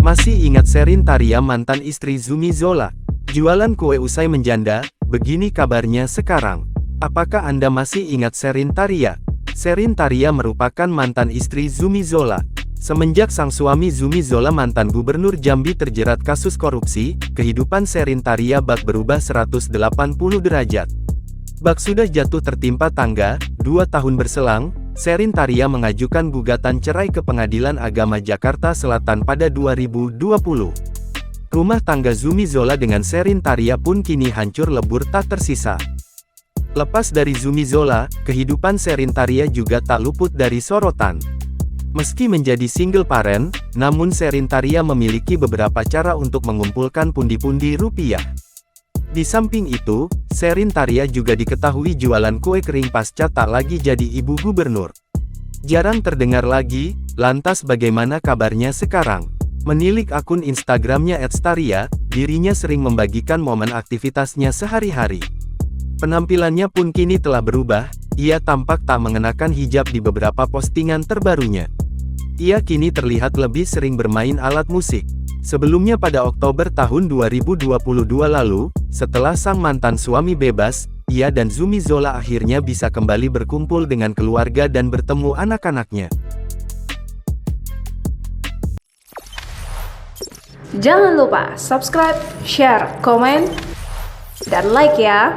Masih ingat Sherin Taria, mantan istri Zumi Zola? Jualan kue usai menjanda, begini kabarnya sekarang. Apakah Anda masih ingat Sherin Taria? Sherin Taria merupakan mantan istri Zumi Zola. Semenjak sang suami Zumi Zola, mantan gubernur Jambi, terjerat kasus korupsi, kehidupan Sherin Taria bak berubah 180 derajat. Bak sudah jatuh tertimpa tangga. 2 tahun berselang, Sherin Taria mengajukan gugatan cerai ke Pengadilan Agama Jakarta Selatan pada 2020. Rumah tangga Zumi Zola dengan Sherin Taria pun kini hancur lebur tak tersisa. Lepas dari Zumi Zola, kehidupan Sherin Taria juga tak luput dari sorotan. Meski menjadi single parent, namun Sherin Taria memiliki beberapa cara untuk mengumpulkan pundi-pundi rupiah. Di samping itu, Sherin Taria juga diketahui jualan kue kering pasca tak lagi jadi ibu gubernur. Jarang terdengar lagi, lantas bagaimana kabarnya sekarang? Menilik akun Instagramnya @staria, dirinya sering membagikan momen aktivitasnya sehari-hari. Penampilannya pun kini telah berubah, ia tampak tak mengenakan hijab di beberapa postingan terbarunya. Ia kini terlihat lebih sering bermain alat musik. Sebelumnya pada Oktober tahun 2022 lalu, setelah sang mantan suami bebas, ia dan Zumi Zola akhirnya bisa kembali berkumpul dengan keluarga dan bertemu anak-anaknya. Jangan lupa subscribe, share, komen, dan like ya!